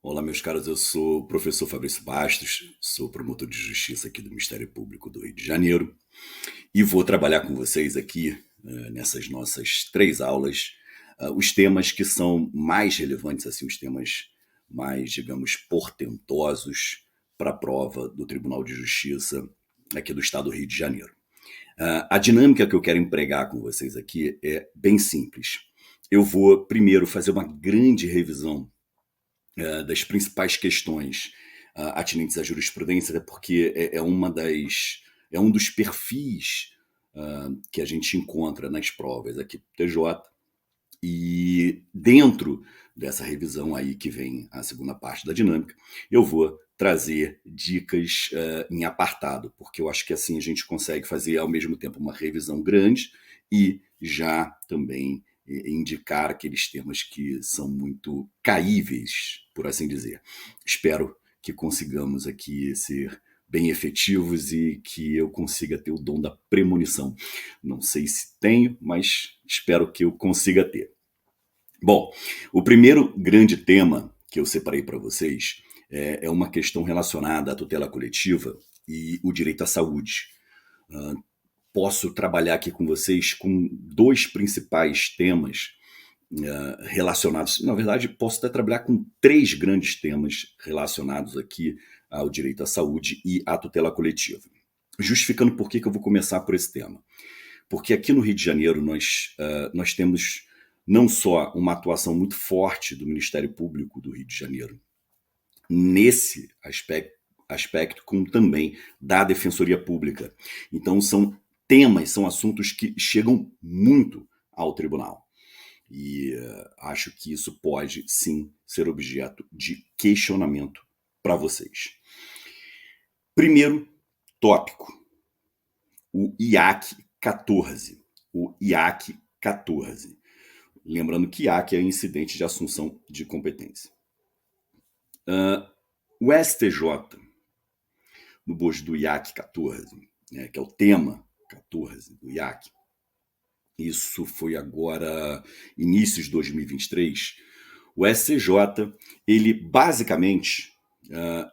Olá, meus caros, eu sou o professor Fabrício Bastos, sou promotor de justiça aqui do Ministério Público do Rio de Janeiro e vou trabalhar com vocês aqui, nessas nossas 3 aulas, os temas que são mais relevantes, assim, os temas mais, digamos, portentosos para a prova do Tribunal de Justiça aqui do Estado do Rio de Janeiro. A dinâmica que eu quero empregar com vocês aqui é bem simples. Eu vou primeiro fazer uma grande revisão das principais questões atinentes à jurisprudência, até porque é um dos perfis que a gente encontra nas provas aqui do TJ, e dentro dessa revisão aí que vem a segunda parte da dinâmica, eu vou trazer dicas em apartado, porque eu acho que assim a gente consegue fazer ao mesmo tempo uma revisão grande e já também indicar aqueles temas que são muito caíveis, por assim dizer. Espero que consigamos aqui ser bem efetivos e que eu consiga ter o dom da premonição. Não sei se tenho, mas espero que eu consiga ter. Bom, o primeiro grande tema que eu separei para vocês é uma questão relacionada à tutela coletiva e o direito à saúde. Posso trabalhar aqui com vocês com dois principais temas relacionados. Na verdade, posso até trabalhar com três grandes temas relacionados aqui ao direito à saúde e à tutela coletiva. Justificando por que eu vou começar por esse tema. Porque aqui no Rio de Janeiro nós temos não só uma atuação muito forte do Ministério Público do Rio de Janeiro nesse aspecto, como também da Defensoria Pública. Então são temas, são assuntos que chegam muito ao tribunal. E acho que isso pode sim ser objeto de questionamento para vocês. Primeiro tópico, o IAC 14. O IAC 14. Lembrando que IAC é incidente de assunção de competência. O STJ, no bojo do IAC 14, né, que é o tema 14 do IAC, isso foi agora início de 2023, o STJ, ele basicamente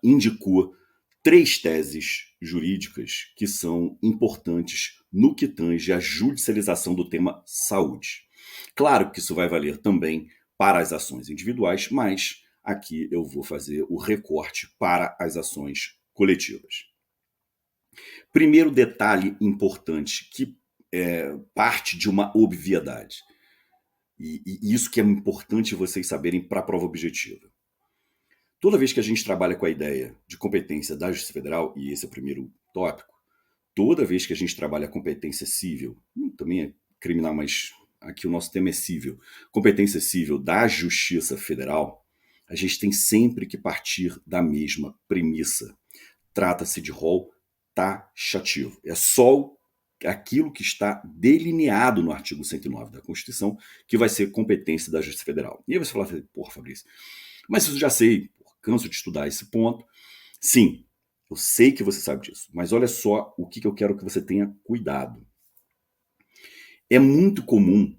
indicou 3 teses jurídicas que são importantes no que tange à judicialização do tema saúde. Claro que isso vai valer também para as ações individuais, mas aqui eu vou fazer o recorte para as ações coletivas. Primeiro detalhe importante, que parte de uma obviedade, e isso que é importante vocês saberem para a prova objetiva. Toda vez que a gente trabalha com a ideia de competência da Justiça Federal, e esse é o primeiro tópico, toda vez que a gente trabalha a competência civil, também é criminal, mas aqui o nosso tema é civil, competência civil da Justiça Federal, a gente tem sempre que partir da mesma premissa. Trata-se de rol taxativo. É só aquilo que está delineado no artigo 109 da Constituição que vai ser competência da Justiça Federal. E aí você fala assim, porra, Fabrício, mas isso eu já sei, canso de estudar esse ponto. Sim, eu sei que você sabe disso, mas olha só o que eu quero que você tenha cuidado. É muito comum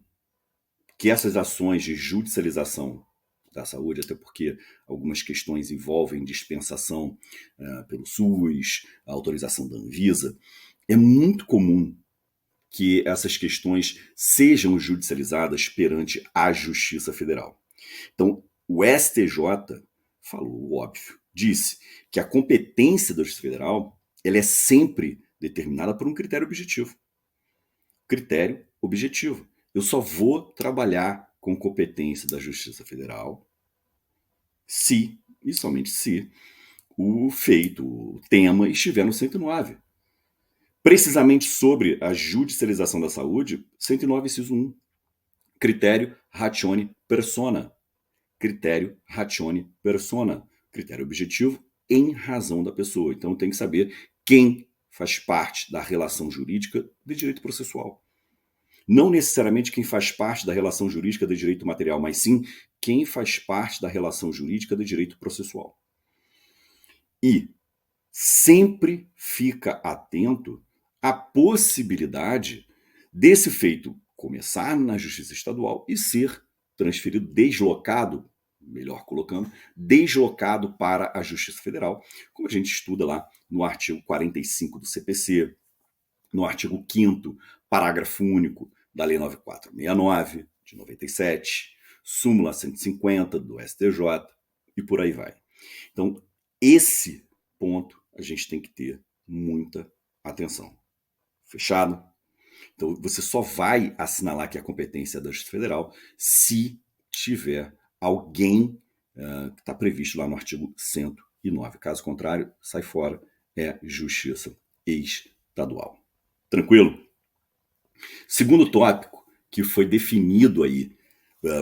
que essas ações de judicialização da saúde, até porque algumas questões envolvem dispensação pelo SUS, a autorização da Anvisa, é muito comum que essas questões sejam judicializadas perante a Justiça Federal. Então, o STJ falou o óbvio, disse que a competência da Justiça Federal ela é sempre determinada por um critério objetivo. Critério objetivo. Eu só vou trabalhar com competência da Justiça Federal se, e somente se, o feito, o tema estiver no 109. Precisamente sobre a judicialização da saúde, 109, inciso 1. Critério ratione persona. Critério ratione persona. Critério objetivo em razão da pessoa. Então tem que saber quem faz parte da relação jurídica de direito processual. Não necessariamente quem faz parte da relação jurídica de direito material, mas sim quem faz parte da relação jurídica de direito processual. E sempre fica atento à possibilidade desse feito começar na Justiça Estadual e ser transferido, deslocado melhor colocando, deslocado para a Justiça Federal, como a gente estuda lá no artigo 45 do CPC, no artigo 5º, parágrafo único da Lei 9469, de 97, súmula 150 do STJ e por aí vai. Então, esse ponto a gente tem que ter muita atenção. Fechado? Então, você só vai assinalar que a competência é da Justiça Federal se tiver alguém que está previsto lá no artigo 109. Caso contrário, sai fora, é Justiça Estadual. Tranquilo? Segundo tópico que foi definido aí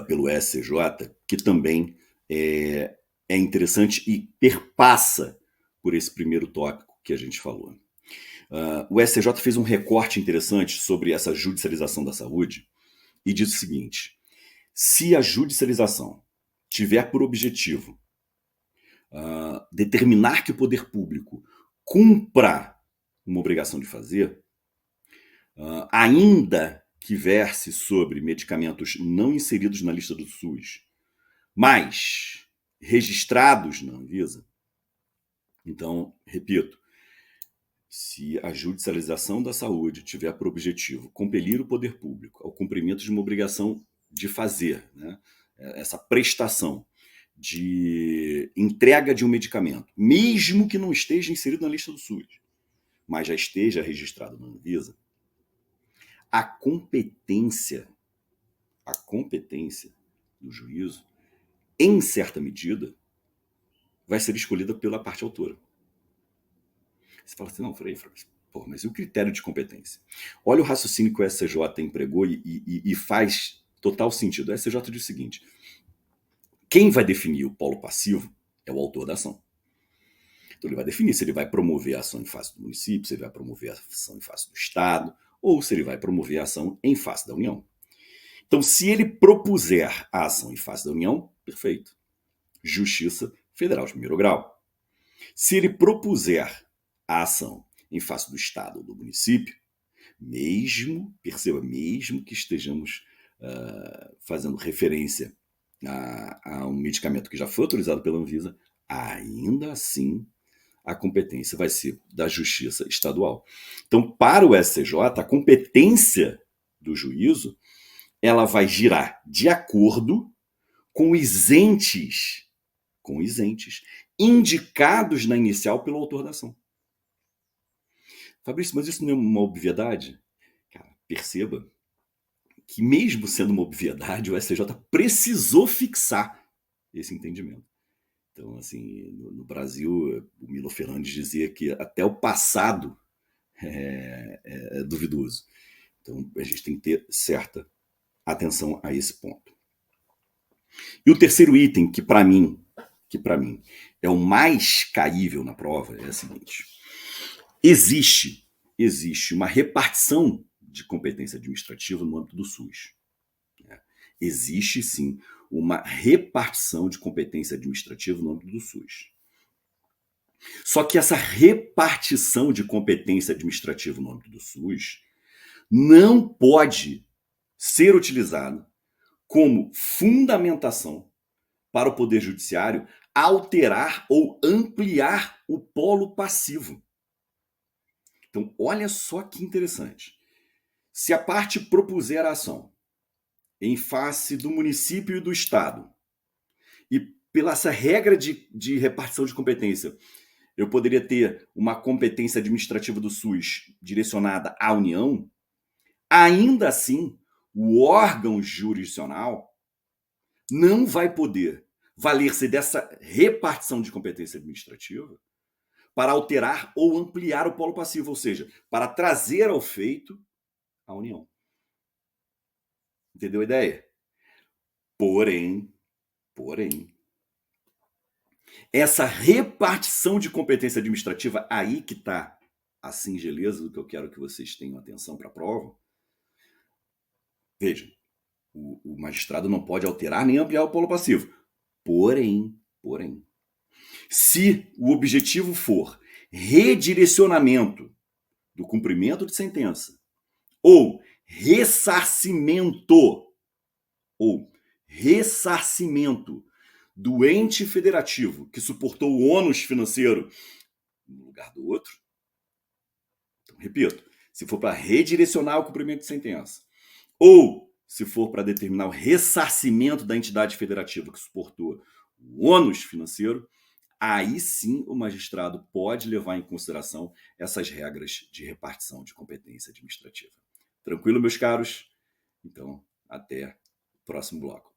pelo STJ, que também é interessante e perpassa por esse primeiro tópico que a gente falou. O STJ fez um recorte interessante sobre essa judicialização da saúde e diz o seguinte: se a judicialização tiver por objetivo determinar que o poder público cumpra uma obrigação de fazer, ainda que verse sobre medicamentos não inseridos na lista do SUS, mas registrados na Anvisa, então, repito, se a judicialização da saúde tiver por objetivo compelir o poder público ao cumprimento de uma obrigação de fazer, né, essa prestação de entrega de um medicamento, mesmo que não esteja inserido na lista do SUS, mas já esteja registrado na Anvisa, a competência do juízo, em certa medida, vai ser escolhida pela parte autora. Você fala assim, não, Frei, mas e o critério de competência? Olha o raciocínio que o STJ empregou e faz total sentido. O STJ diz o seguinte: quem vai definir o polo passivo é o autor da ação. Então ele vai definir se ele vai promover a ação em face do município, se ele vai promover a ação em face do Estado, ou se ele vai promover a ação em face da União. Então, se ele propuser a ação em face da União, perfeito. Justiça Federal de primeiro grau. Se ele propuser a ação em face do Estado ou do município, mesmo que estejamos fazendo referência a um medicamento que já foi autorizado pela Anvisa, ainda assim a competência vai ser da Justiça Estadual. Então, para o STJ, a competência do juízo ela vai girar de acordo com os entes indicados na inicial pelo autor da ação. Fabrício, mas isso não é uma obviedade? Cara, perceba que mesmo sendo uma obviedade, o STJ precisou fixar esse entendimento. Então, assim, no Brasil, o Milo Fernandes dizia que até o passado é duvidoso. Então, a gente tem que ter certa atenção a esse ponto. E o terceiro item, que para mim é o mais caível na prova, é o seguinte: existe uma repartição de competência administrativa no âmbito do SUS. Existe, sim, uma repartição de competência administrativa no âmbito do SUS. Só que essa repartição de competência administrativa no âmbito do SUS não pode ser utilizada como fundamentação para o Poder Judiciário alterar ou ampliar o polo passivo. Então, olha só que interessante. Se a parte propuser a ação em face do município e do Estado, e pela essa regra de repartição de competência, eu poderia ter uma competência administrativa do SUS direcionada à União, ainda assim, o órgão jurisdicional não vai poder valer-se dessa repartição de competência administrativa para alterar ou ampliar o polo passivo, ou seja, para trazer ao feito a União. Entendeu a ideia? Porém, essa repartição de competência administrativa, aí que está a singeleza do que eu quero que vocês tenham atenção para a prova. Veja, o magistrado não pode alterar nem ampliar o polo passivo. Porém, se o objetivo for redirecionamento do cumprimento de sentença ou ressarcimento do ente federativo que suportou o ônus financeiro no lugar do outro. Então, repito, se for para redirecionar o cumprimento de sentença, ou se for para determinar o ressarcimento da entidade federativa que suportou o ônus financeiro, aí sim o magistrado pode levar em consideração essas regras de repartição de competência administrativa. Tranquilo, meus caros? Então, até o próximo bloco.